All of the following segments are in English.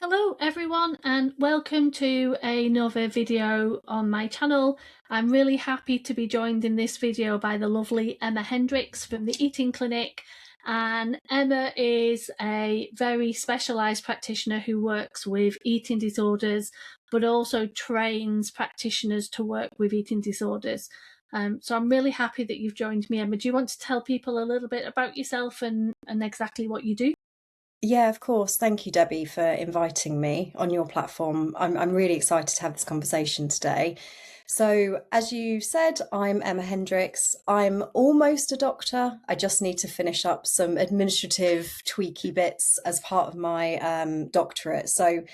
Hello everyone and welcome to another video on my channel. I'm really happy to be joined in this video by the lovely Emma Hendricks from the Eating Clinic, and Emma is a very specialised practitioner who works with eating disorders but also trains practitioners to work with eating disorders. So I'm really happy that you've joined me, Emma. Do you want to tell people a little bit about yourself and exactly what you do? Yeah, of course. Thank you, Debbie, for inviting me on your platform. I'm really excited to have this conversation today. So, as you said, I'm Emma Hendricks. I'm almost a doctor. I just need to finish up some administrative tweaky bits as part of my doctorate. So,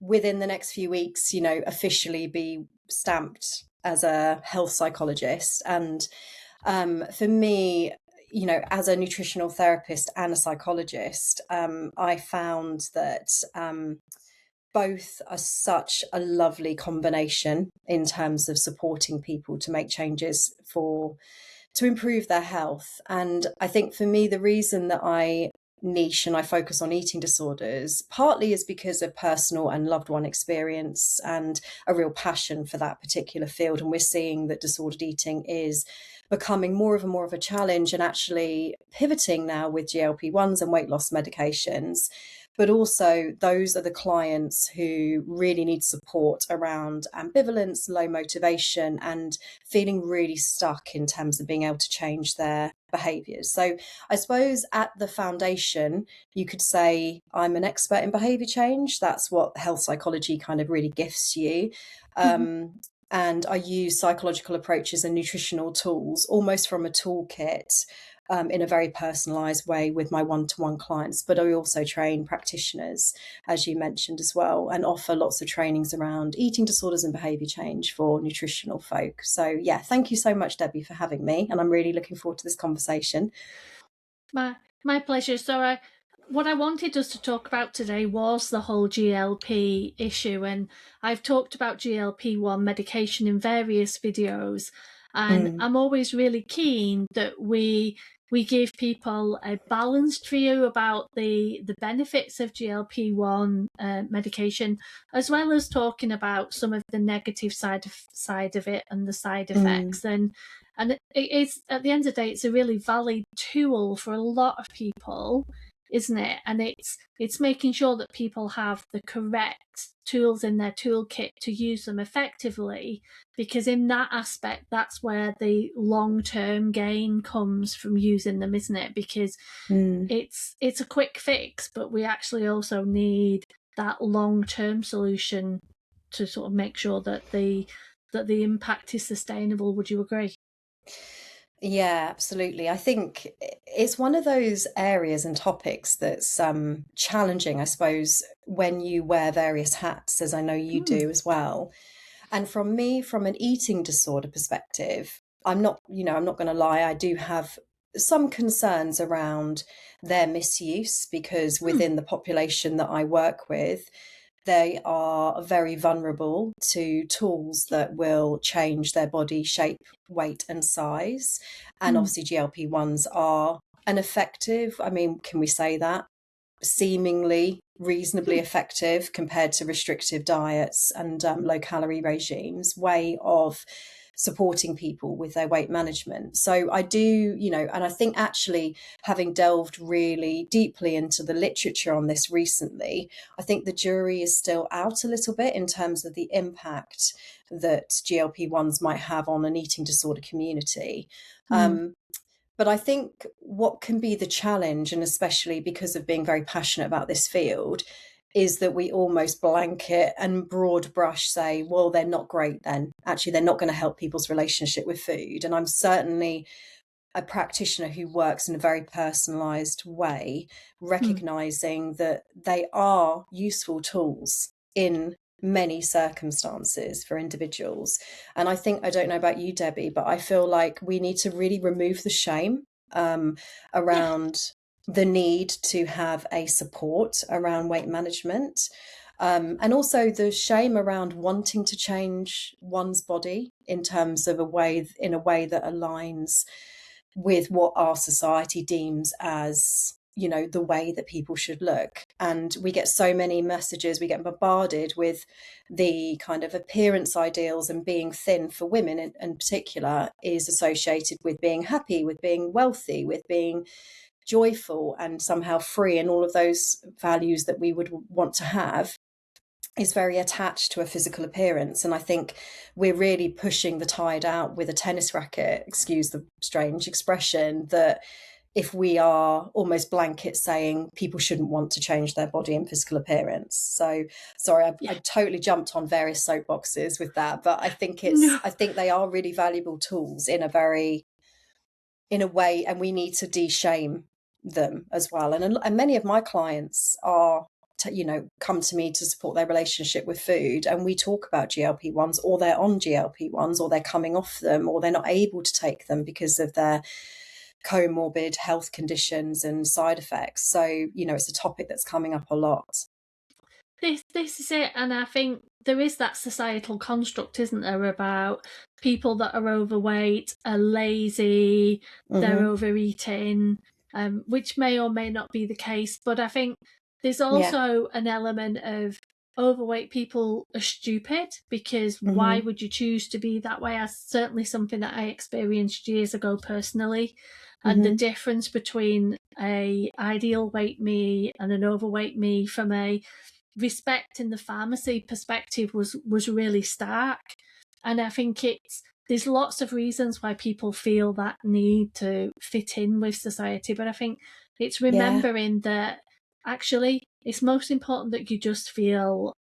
within the next few weeks, officially be stamped as a health psychologist. And for me, as a nutritional therapist and a psychologist, I found that both are such a lovely combination in terms of supporting people to make changes to improve their health. And I think for me, the reason that I niche and I focus on eating disorders partly is because of personal and loved one experience and a real passion for that particular field. And we're seeing that disordered eating is becoming more of a challenge and actually pivoting now with GLP-1s and weight loss medications. But also, those are the clients who really need support around ambivalence, low motivation, and feeling really stuck in terms of being able to change their behaviours. So, I suppose at the foundation, you could say I'm an expert in behaviour change. That's what health psychology kind of really gifts you. Mhm. And I use psychological approaches and nutritional tools almost from a toolkit in a very personalised way with my one-to-one clients. But I also train practitioners, as you mentioned as well, and offer lots of trainings around eating disorders and behaviour change for nutritional folk. So yeah, thank you so much, Debbie, for having me. And I'm really looking forward to this conversation. My pleasure. What I wanted us to talk about today was the whole GLP issue, and I've talked about GLP-1 medication in various videos, and Mm, I'm always really keen that we give people a balanced view about the benefits of GLP-1 medication, as well as talking about some of the negative side of it and the side mm, effects. And it is, at the end of the day, it's a really valid tool for a lot of people, isn't it? And it's making sure that people have the correct tools in their toolkit to use them effectively, because in that aspect, that's where the long-term gain comes from using them, isn't it? Because mm. it's a quick fix, but we actually also need that long-term solution to sort of make sure that the impact is sustainable. Would you agree? Yeah, absolutely. I think it's one of those areas and topics that's challenging, I suppose, when you wear various hats, as I know you Mm. do as well. And from me, from an eating disorder perspective, I'm not going to lie, I do have some concerns around their misuse because Mm. within the population that I work with, they are very vulnerable to tools that will change their body shape, weight, and size. And Mm. obviously, GLP-1s are an effective, I mean, can we say that? Seemingly reasonably Mm. effective compared to restrictive diets and low calorie regimes way of supporting people with their weight management. So I do, and I think actually having delved really deeply into the literature on this recently, I think the jury is still out a little bit in terms of the impact that GLP-1s might have on an eating disorder community. Mm. Um, but I think what can be the challenge, and especially because of being very passionate about this field, is that we almost blanket and broad brush say, well, they're not great then. Actually, they're not going to help people's relationship with food. And I'm certainly a practitioner who works in a very personalized way, Mm. recognizing that they are useful tools in many circumstances for individuals. And I think, I don't know about you, Debbie, but I feel like we need to really remove the shame um, Yeah. around the need to have a support around weight management. And also the shame around wanting to change one's body in terms of in a way that aligns with what our society deems as the way that people should look. And we get so many messages, we get bombarded with the kind of appearance ideals, and being thin for women in particular is associated with being happy, with being wealthy, with being joyful and somehow free, and all of those values that we would want to have is very attached to a physical appearance. And I think we're really pushing the tide out with a tennis racket, excuse the strange expression, that if we are almost blanket saying people shouldn't want to change their body and physical appearance. So sorry, I totally jumped on various soapboxes with that, but I think I think they are really valuable tools in a way, and we need to de-shame them as well. And many of my clients are come to me to support their relationship with food, and we talk about GLP-1s, or they're on GLP-1s, or they're coming off them, or they're not able to take them because of their comorbid health conditions and side effects. So it's a topic that's coming up a lot. This is it. And I think there is that societal construct, isn't there, about people that are overweight are lazy, they're overeating, which may or may not be the case. But I think there's also an element of overweight people are stupid, because why would you choose to be that way? That's certainly something that I experienced years ago personally. And the difference between a ideal weight me and an overweight me from a respect in the pharmacy perspective was really stark. And I think there's lots of reasons why people feel that need to fit in with society, but I think it's remembering that actually it's most important that you just feel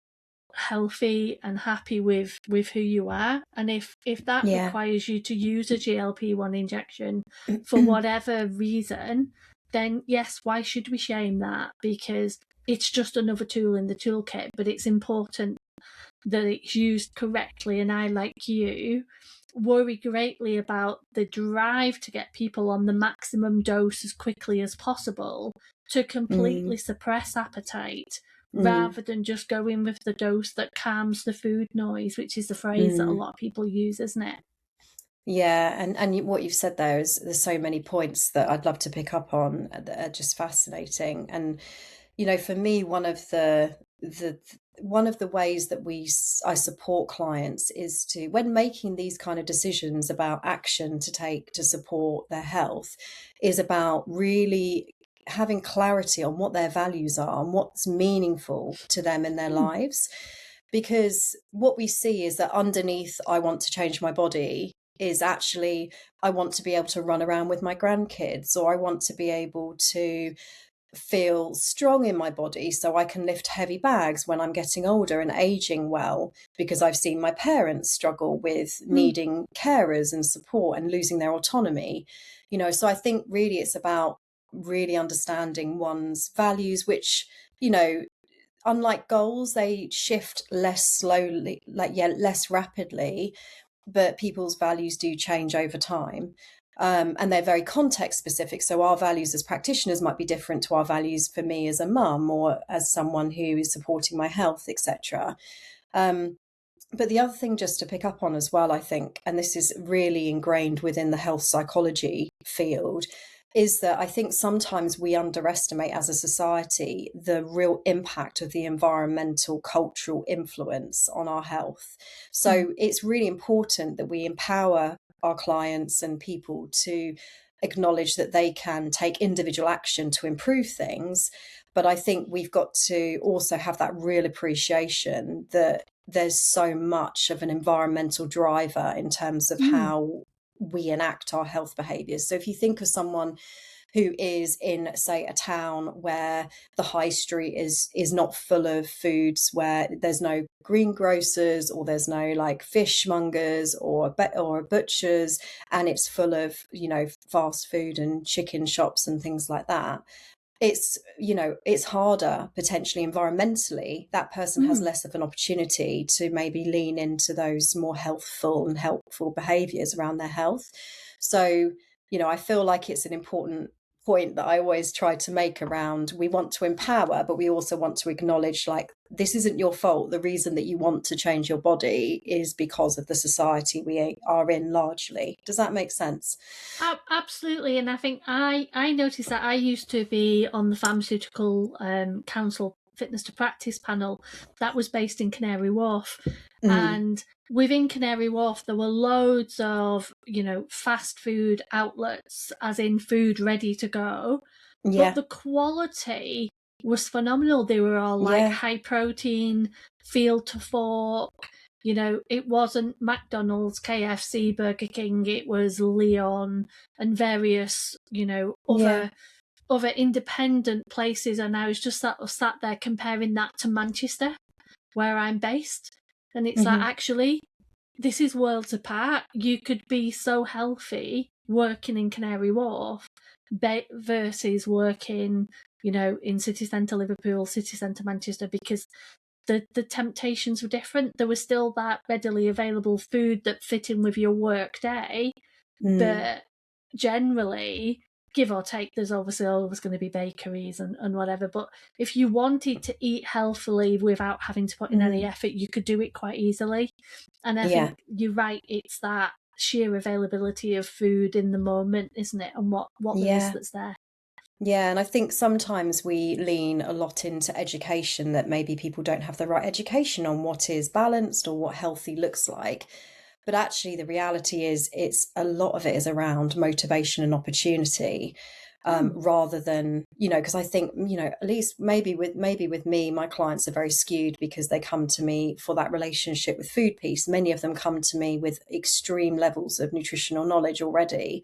healthy and happy with who you are. And if that requires you to use a GLP-1 injection for whatever reason, then yes, why should we shame that? Because it's just another tool in the toolkit, but it's important that it's used correctly. And I, like you, worry greatly about the drive to get people on the maximum dose as quickly as possible to completely suppress appetite, rather than just going with the dose that calms the food noise, which is the phrase that a lot of people use, isn't it? Yeah, and what you've said there is, there's so many points that I'd love to pick up on that are just fascinating. And for me, one of the ways that I support clients is to, when making these kind of decisions about action to take to support their health, is about really having clarity on what their values are and what's meaningful to them in their lives. Because what we see is that underneath I want to change my body is actually I want to be able to run around with my grandkids, or I want to be able to feel strong in my body so I can lift heavy bags when I'm getting older and aging well, because I've seen my parents struggle with needing carers and support and losing their autonomy. So I think really it's about really understanding one's values, which unlike goals, they shift less slowly, less rapidly, but people's values do change over time. And they're very context specific. So our values as practitioners might be different to our values for me as a mum, or as someone who is supporting my health, etc. But the other thing just to pick up on as well, I think, and this is really ingrained within the health psychology field, is that I think sometimes we underestimate as a society the real impact of the environmental cultural influence on our health. So it's really important that we empower our clients and people to acknowledge that they can take individual action to improve things. But I think we've got to also have that real appreciation that there's so much of an environmental driver in terms of how we enact our health behaviours. So if you think of someone who is in, say, a town where the high street is not full of foods, where there's no greengrocers, or there's no like fishmongers or butchers, and it's full of fast food and chicken shops and things like that, it's harder potentially environmentally. That person has less of an opportunity to maybe lean into those more healthful and helpful behaviors around their health. So I feel like it's an important point that I always try to make around, we want to empower, but we also want to acknowledge, like, this isn't your fault. The reason that you want to change your body is because of the society we are in largely. Does that make sense? Absolutely, and I think I noticed that I used to be on the Pharmaceutical Council Fitness to Practice panel that was based in Canary Wharf, and within Canary Wharf there were loads of fast food outlets, as in food ready to go, but Yeah. the quality was phenomenal. They were all like Yeah. high protein, field to fork. It wasn't McDonald's, KFC, Burger King. It was Leon and various, Yeah. other independent places. And I was just sat there comparing that to Manchester, where I'm based. And it's like, actually, this is worlds apart. You could be so healthy working in Canary Wharf versus working, in city centre Liverpool, city centre Manchester, because the temptations were different. There was still that readily available food that fit in with your work day, but generally, give or take, there's obviously always going to be bakeries and whatever. But if you wanted to eat healthily without having to put in any effort, you could do it quite easily. And I think you're right, it's that sheer availability of food in the moment, isn't it? And what there is that's there. Yeah, and I think sometimes we lean a lot into education, that maybe people don't have the right education on what is balanced or what healthy looks like. But actually, the reality is, it's a lot of it is around motivation and opportunity, rather than, because I think, at least maybe with me, my clients are very skewed because they come to me for that relationship with food piece. Many of them come to me with extreme levels of nutritional knowledge already.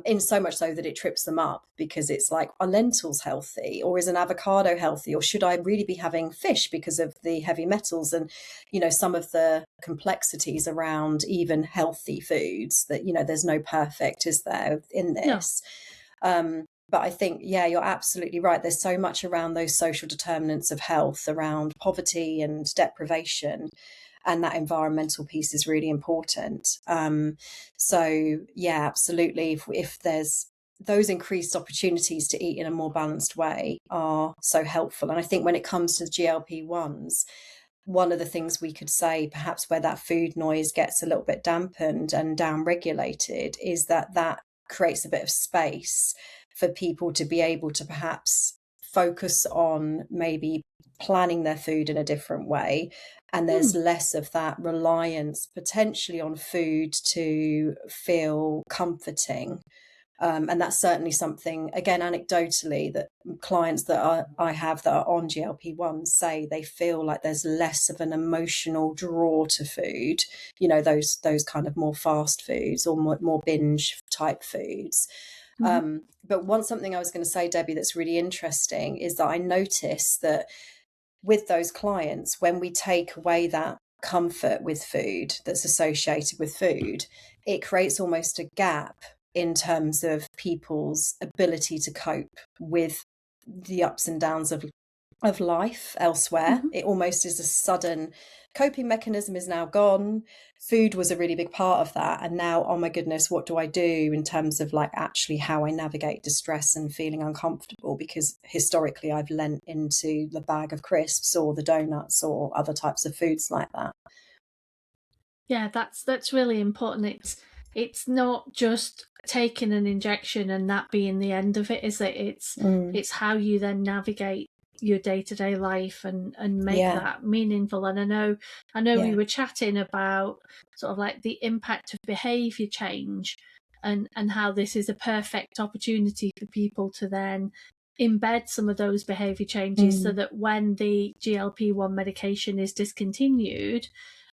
In so much so that it trips them up, because it's like, are lentils healthy, or is an avocado healthy, or should I really be having fish because of the heavy metals and some of the complexities around even healthy foods, that there's no perfect, is there, in this? No. But I think, yeah, you're absolutely right. There's so much around those social determinants of health, around poverty and deprivation, and that environmental piece is really important. So yeah, absolutely. If there's those increased opportunities to eat in a more balanced way are so helpful. And I think when it comes to the GLP-1s, one of the things we could say, perhaps where that food noise gets a little bit dampened and down-regulated, is that creates a bit of space for people to be able to perhaps focus on maybe planning their food in a different way. And there's less of that reliance potentially on food to feel comforting. And that's certainly something, again, anecdotally, that clients that I have that are on GLP-1s say they feel like there's less of an emotional draw to food, those kind of more fast foods or more binge type foods. But something I was going to say, Debbie, that's really interesting is that I notice that with those clients, when we take away that comfort with food that's associated with food, it creates almost a gap in terms of people's ability to cope with the ups and downs of life elsewhere. It almost is a sudden coping mechanism is now gone. Food was a really big part of that. And now, oh my goodness, what do I do in terms of like actually how I navigate distress and feeling uncomfortable? Because historically I've lent into the bag of crisps or the donuts or other types of foods like that. Yeah, that's really important. It's not just taking an injection and that being the end of it, is it? It's how you then navigate your day-to-day life and make that meaningful. And I know we were chatting about sort of like the impact of behaviour change and how this is a perfect opportunity for people to then embed some of those behaviour changes so that when the GLP-1 medication is discontinued,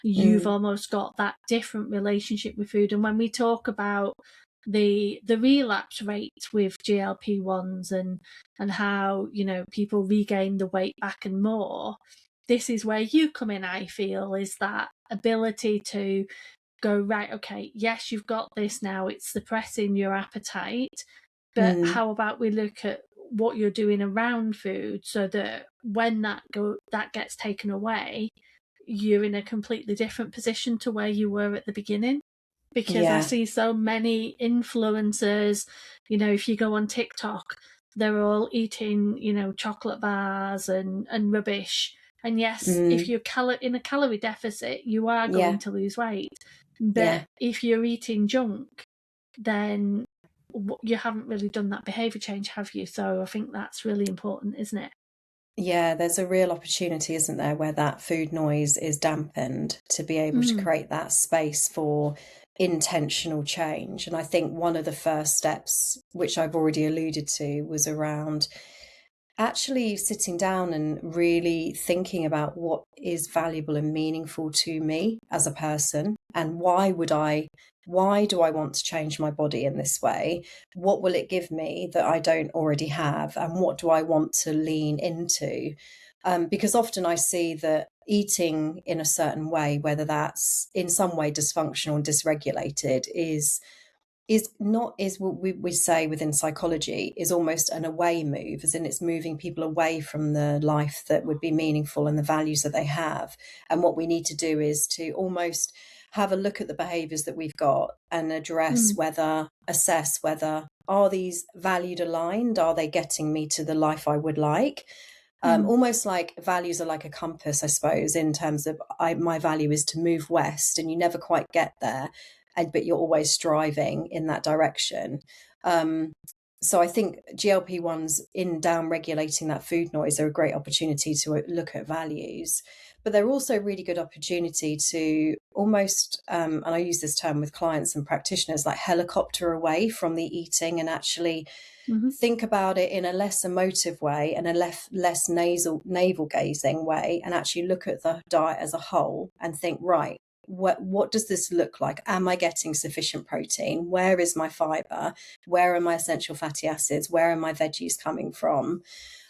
you've almost got that different relationship with food. And when we talk about the relapse rate with GLP-1s and how people regain the weight back and more, this is where you come in. I feel is that ability to go, right, okay, yes, you've got this now, it's suppressing your appetite, but how about we look at what you're doing around food so that when that gets taken away, you're in a completely different position to where you were at the beginning. because I Yeah. see so many influencers, if you go on TikTok, they're all eating, chocolate bars and rubbish. And yes, if Mm. you're in a calorie deficit, you are Yeah. going to lose weight. Yeah. But if you're eating junk, then you haven't really done that behaviour change, have you? So I think that's really important, isn't it? Yeah, there's a real opportunity, isn't there, where that food noise is dampened to be able to Mm, create that space for intentional change. And I think one of the first steps, which I've already alluded to, was around actually sitting down and really thinking about what is valuable and meaningful to me as a person, and why do I want to change my body in this way? What will it give me that I don't already have? And what do I want to lean into? Because often I see that eating in a certain way, whether that's in some way dysfunctional and dysregulated, is what we say within psychology is almost an away move, as in it's moving people away from the life that would be meaningful and the values that they have. And what we need to do is to almost have a look at the behaviors that we've got and mm, assess whether are these valued aligned, are they getting me to the life I would like. mm, Almost like values are like a compass, I suppose, in terms of my value is to move west, and you never quite get there, but you're always striving in that direction. Um, so I think GLP-1s in down regulating that food noise are a great opportunity to look at values, but they're also a really good opportunity to almost, and I use this term with clients and practitioners, like helicopter away from the eating and actually mm-hmm. think about it in a less emotive way and a less navel gazing way, and actually look at the diet as a whole and think, right, what does this look like? Am I getting sufficient protein? Where is my fiber? Where are my essential fatty acids? Where are my veggies coming from?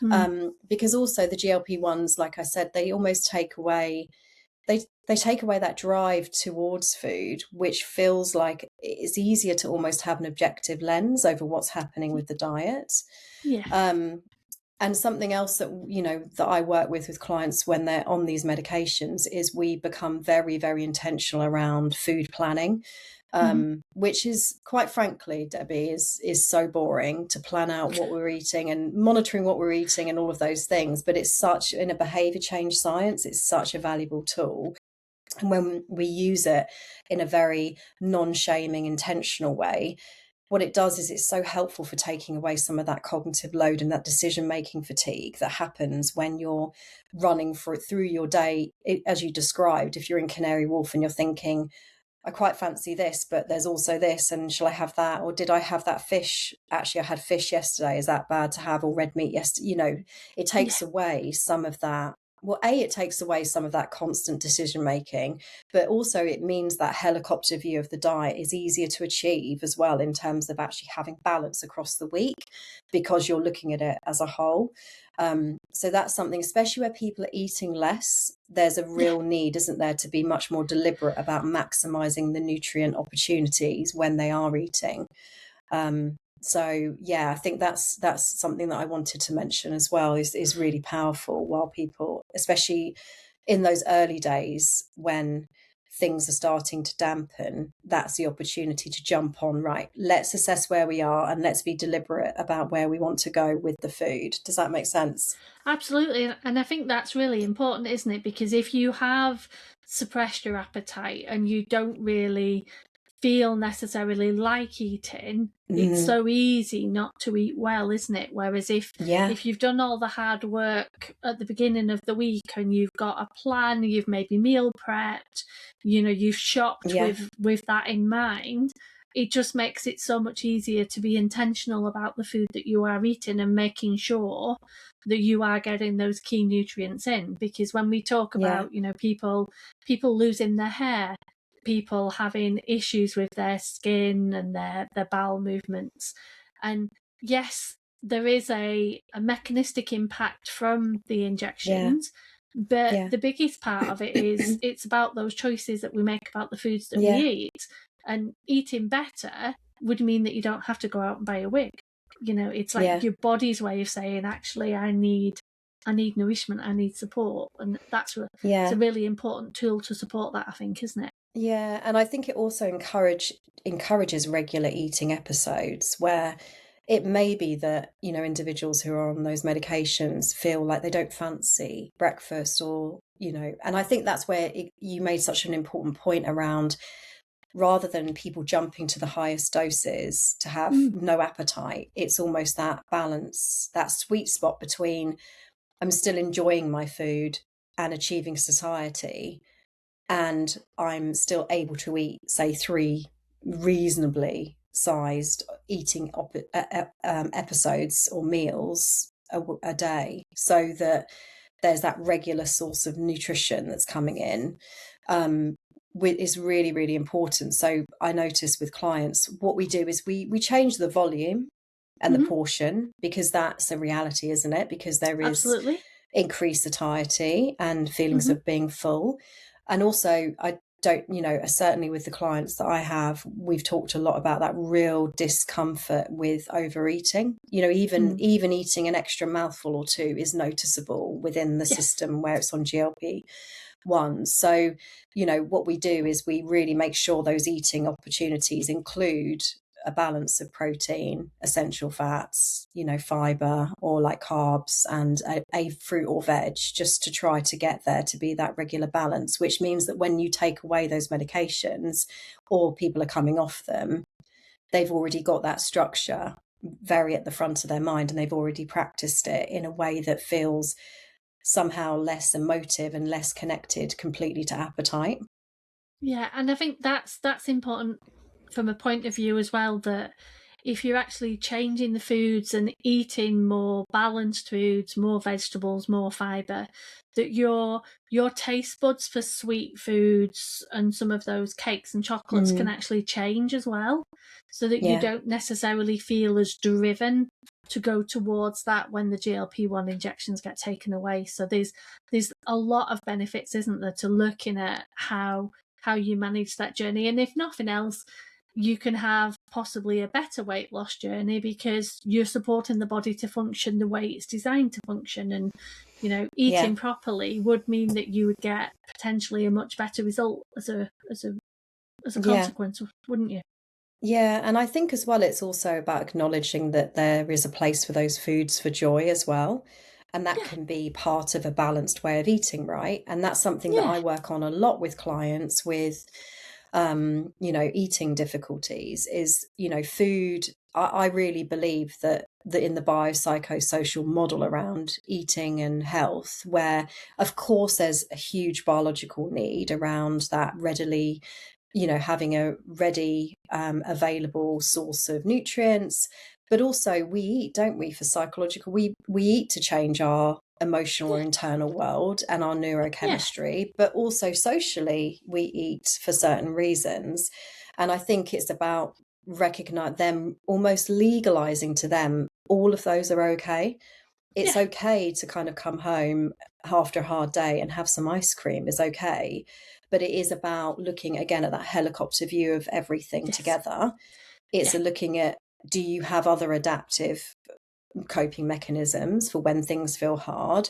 Mm, Because also the GLP-1s, like I said, they almost take away they take away that drive towards food, which feels like it's easier to almost have an objective lens over what's happening with the diet. yeah, Um, and something else that that I work with clients when they're on these medications is we become very, very intentional around food planning, mm-hmm. which is, quite frankly, Debbie, is so boring to plan out what we're eating and monitoring what we're eating and all of those things. But it's such, in a behavior change science, it's such a valuable tool. And when we use it in a very non-shaming, intentional way, what it does is it's so helpful for taking away some of that cognitive load and that decision-making fatigue that happens when you're running through your day, as you described. If you're in Canary Wharf and you're thinking, I quite fancy this, but there's also this, and shall I have that? Or did I have that fish? Actually, I had fish yesterday. Is that bad to have? Or red meat yesterday? It Yeah, takes away some of that. Well, it takes away some of that constant decision making, but also it means that helicopter view of the diet is easier to achieve as well, in terms of actually having balance across the week, because you're looking at it as a whole. So that's something, especially where people are eating less, there's a yeah. real need, isn't there, to be much more deliberate about maximizing the nutrient opportunities when they are eating. So yeah, I think that's something that I wanted to mention as well, is really powerful, while people, especially in those early days when things are starting to dampen, that's the opportunity to jump on, right, let's assess where we are and let's be deliberate about where we want to go with the food. Does that make sense? Absolutely. And I think that's really important, isn't it? Because if you have suppressed your appetite and you don't really feel necessarily like eating, it's Mm, so easy not to eat well, isn't it? Whereas yeah, if you've done all the hard work at the beginning of the week and you've got a plan, you've maybe meal prepped, you've shopped yeah, with that in mind, it just makes it so much easier to be intentional about the food that you are eating and making sure that you are getting those key nutrients in. Because when we talk yeah, about, people losing their hair, people having issues with their skin and their bowel movements, and yes, there is a mechanistic impact from the yeah, injections, but yeah, the biggest part of it is it's about those choices that we make about the foods that we yeah, eat. And eating better would mean that you don't have to go out and buy a wig. It's like yeah, your body's way of saying, actually, I need nourishment, I need support. And it's a yeah. really important tool to support that, I think, isn't it? Yeah, and I think it also encourages regular eating episodes where it may be that, individuals who are on those medications feel like they don't fancy breakfast or, and I think that's where you made such an important point around rather than people jumping to the highest doses to have Mm. no appetite, it's almost that balance, that sweet spot between I'm still enjoying my food and achieving satiety, and I'm still able to eat, say, three reasonably sized episodes or meals a day, so that there's that regular source of nutrition that's coming in, um, is really, really important. So I notice with clients, what we do is we change the volume and the Hmm. portion, because that's a reality, isn't it? Because there is Absolutely. increased satiety and feelings Hmm. of being full. And also, I don't, certainly with the clients that I have, we've talked a lot about that real discomfort with overeating. Even Mm. even eating an extra mouthful or two is noticeable within the Yes. system where it's on GLP-1. So, what we do is we really make sure those eating opportunities include a balance of protein, essential fats, fiber or like carbs, and a fruit or veg, just to try to get there to be that regular balance, which means that when you take away those medications or people are coming off them, they've already got that structure very at the front of their mind, and they've already practiced it in a way that feels somehow less emotive and less connected completely to appetite. Yeah, and I think that's important from a point of view as well, that if you're actually changing the foods and eating more balanced foods, more vegetables, more fiber, that your taste buds for sweet foods and some of those cakes and chocolates can Mm, actually change as well, so that you yeah, don't necessarily feel as driven to go towards that when the GLP-1 injections get taken away. So there's a lot of benefits, isn't there, to looking at how you manage that journey. And if nothing else, you can have possibly a better weight loss journey because you're supporting the body to function the way it's designed to function. And, yeah, eating properly would mean that you would get potentially a much better result as a yeah. consequence, wouldn't you? Yeah, and I think as well, it's also about acknowledging that there is a place for those foods for joy as well. And that Yeah, can be part of a balanced way of eating, right? And that's something that yeah, I work on a lot with clients with, eating difficulties is, food. I really believe that in the biopsychosocial model around eating and health, where of course there's a huge biological need around that readily, having a ready, available source of nutrients. But also we eat, don't we, for psychological, we eat to change our emotional or yeah, internal world and our yeah, neurochemistry, but also socially we eat for certain reasons. And I think it's about recognize them, almost legalizing to them all of those are okay. It's yeah, okay to kind of come home after a hard day and have some ice cream is okay. But it is about looking again at that helicopter view of everything yes, together. It's yeah, a looking at, do you have other adaptive coping mechanisms for when things feel hard?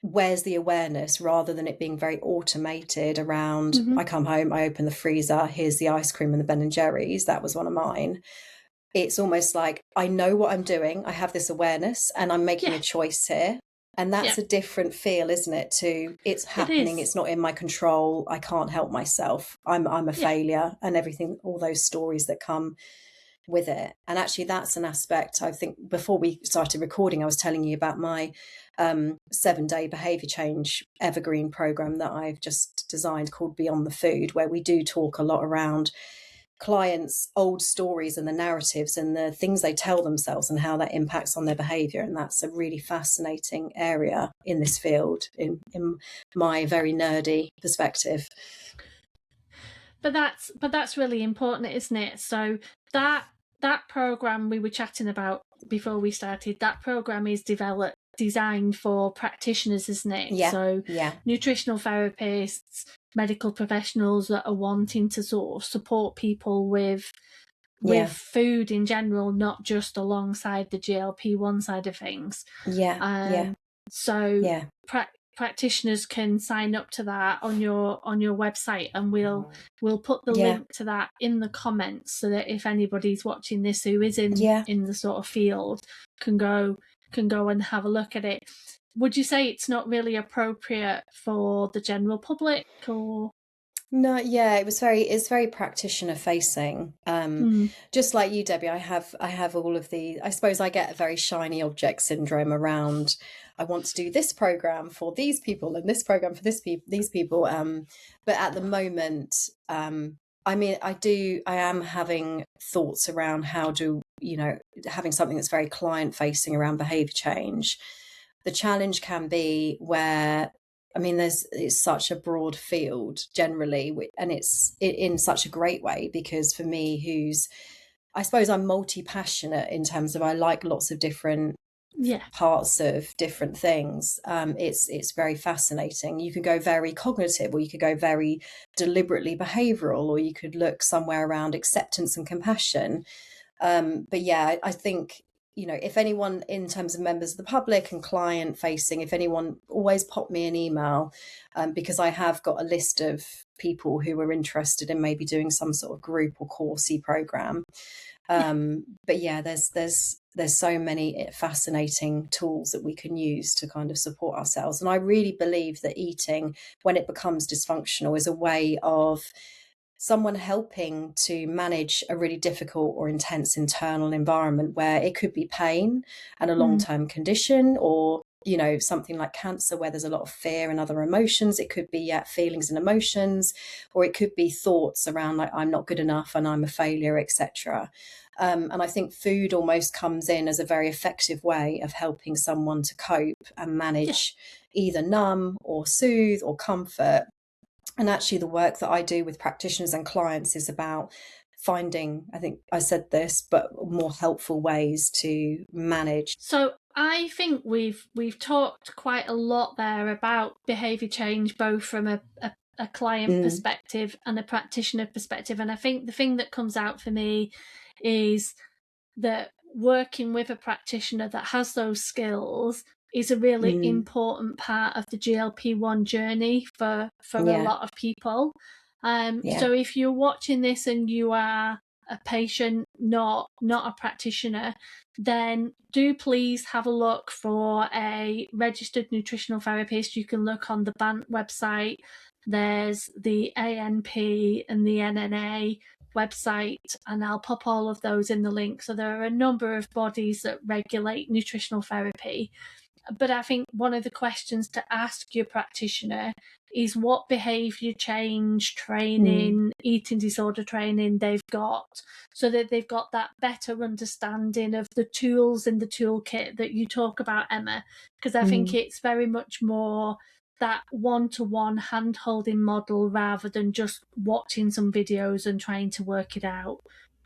Where's the awareness, rather than it being very automated around, hmm, I come home, I open the freezer, here's the ice cream and the Ben and Jerry's. That was one of mine. It's almost like I know what I'm doing. I have this awareness and I'm making yeah, a choice here. And yeah. that's a different feel, isn't it? To it's It happening, is. it's not in my control. I can't help myself. I'm a Yeah, failure, and everything, all those stories that come with it. And actually that's an aspect, I think before we started recording, I was telling you about my 7-day behavior change evergreen program that I've just designed called Beyond the Food, where we do talk a lot around clients' old stories and the narratives and the things they tell themselves and how that impacts on their behavior. And that's a really fascinating area in this field, in my very nerdy perspective. but that's really important, isn't it? So that that program we were chatting about before we started, that program is designed for practitioners, isn't it? Yeah, So yeah, nutritional therapists, medical professionals that are wanting to sort of support people with yeah, food in general, not just alongside the GLP-1 side of things. yeah, yeah, Um, so yeah, practitioners can sign up to that on your website, and we'll put the link to that in the comments, so that if anybody's watching this who is in the sort of field can go and have a look at it. Would you say it's not really appropriate for the general public, or? No, yeah, it's very practitioner facing. Just like you, Debbie, I have all of the, I suppose I get a very shiny object syndrome around, I want to do this program for these people and this program for these people. But at the moment, I mean, I am having thoughts around how do, having something that's very client facing around behavior change. The challenge can be where, I mean, it's such a broad field generally, and it's in such a great way, because for me, I suppose I'm multi-passionate in terms of I like lots of different parts of different things. It's very fascinating. You could go very cognitive, or you could go very deliberately behavioral, or you could look somewhere around acceptance and compassion. But yeah, I think, if anyone, in terms of members of the public and client facing, if anyone, always pop me an email, because I have got a list of people who are interested in maybe doing some sort of group or coursey program. But yeah, there's so many fascinating tools that we can use to kind of support ourselves. And I really believe that eating, when it becomes dysfunctional, is a way of someone helping to manage a really difficult or intense internal environment, where it could be pain and a long-term condition, or something like cancer, where there's a lot of fear and other emotions. It could be feelings and emotions, or it could be thoughts around like, I'm not good enough and I'm a failure, etc. And I think food almost comes in as a very effective way of helping someone to cope and manage, either numb or soothe or comfort. And actually, the work that I do with practitioners and clients is about finding, I think I said this, but more helpful ways to manage. So I think we've talked quite a lot there about behaviour change, both from a client perspective and a practitioner perspective. And I think the thing that comes out for me is that working with a practitioner that has those skills is a really important part of the GLP-1 journey for a lot of people. So if you're watching this and you are a patient, not a practitioner, then do please have a look for a registered nutritional therapist. You can look on the BANT website. There's the ANP and the NNA website, and I'll pop all of those in the link. So there are a number of bodies that regulate nutritional therapy. But I think one of the questions to ask your practitioner is what behaviour change training, eating disorder training they've got, so that they've got that better understanding of the tools in the toolkit that you talk about, Emma. Because I think it's very much more that one-to-one hand-holding model, rather than just watching some videos and trying to work it out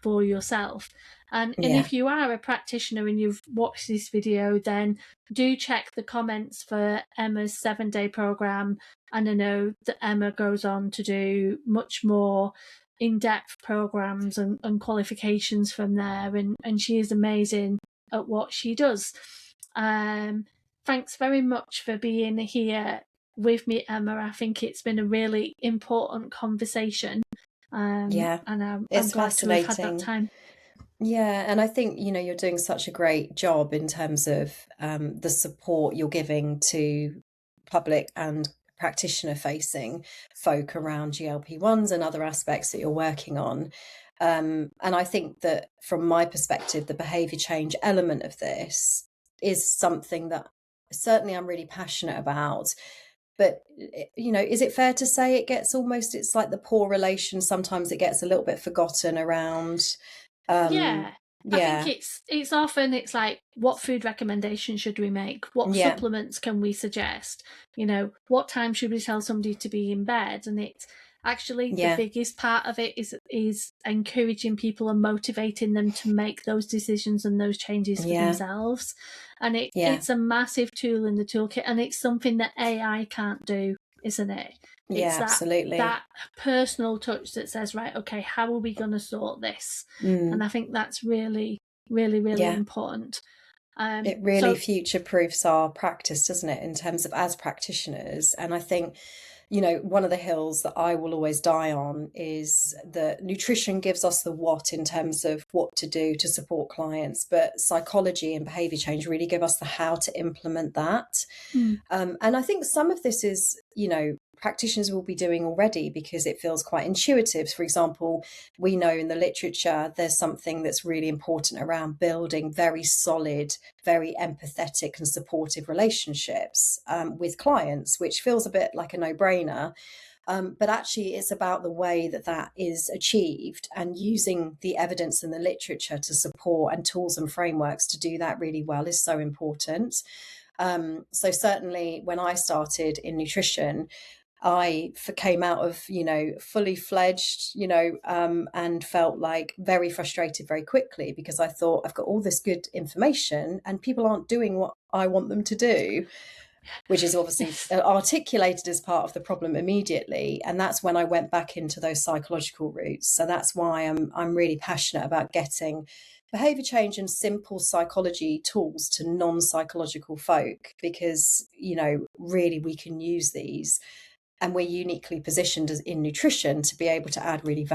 for yourself. And if you are a practitioner and you've watched this video, then do check the comments for Emma's 7-day program. And I know that Emma goes on to do much more in-depth programs and qualifications from there, and she is amazing at what she does. Thanks very much for being here with me, Emma. I think it's been a really important conversation. And I'm glad to have had that time. Yeah, and I think, you're doing such a great job in terms of the support you're giving to public and practitioner facing folk around GLP-1s and other aspects that you're working on. And I think that from my perspective, the behaviour change element of this is something that certainly I'm really passionate about. But, is it fair to say it's like the poor relation, sometimes it gets a little bit forgotten around? I think it's often, it's like, what food recommendations should we make? What supplements can we suggest? What time should we tell somebody to be in bed? And it's actually the biggest part of it is encouraging people and motivating them to make those decisions and those changes for themselves. And it's a massive tool in the toolkit, and it's something that AI can't do, isn't it? It's absolutely. That personal touch that says, right, okay, how are we going to sort this? And I think that's really, really, really important. It really future-proofs our practice, doesn't it, in terms of as practitioners? And I think, you know, one of the hills that I will always die on is that nutrition gives us the what in terms of what to do to support clients, but psychology and behaviour change really give us the how to implement that. And I think some of this is, you know, practitioners will be doing already because it feels quite intuitive. For example, we know in the literature there's something that's really important around building very solid, very empathetic and supportive relationships with clients, which feels a bit like a no-brainer. But actually, it's about the way that that is achieved and using the evidence in the literature to support, and tools and frameworks to do that really well is so important. So certainly when I started in nutrition, I came out of, you know, fully fledged, you know, and felt like very frustrated very quickly because I thought I've got all this good information and people aren't doing what I want them to do, which is obviously articulated as part of the problem immediately. And that's when I went back into those psychological roots. So that's why I'm really passionate about getting behaviour change and simple psychology tools to non-psychological folk, because, you know, really we can use these. And we're uniquely positioned in nutrition to be able to add really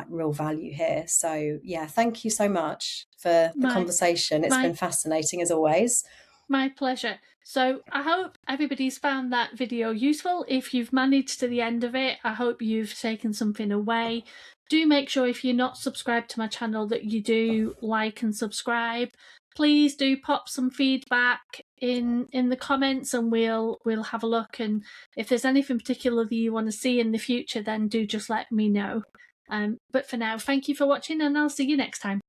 real value here. So yeah, thank you so much for the conversation. It's been fascinating as always. My pleasure. So I hope everybody's found that video useful. If you've managed to the end of it, I hope you've taken something away. Do make sure, if you're not subscribed to my channel, that you do like and subscribe. Please do pop some feedback in the comments and we'll have a look. And if there's anything particular that you want to see in the future, then do just let me know. But for now, thank you for watching and I'll see you next time.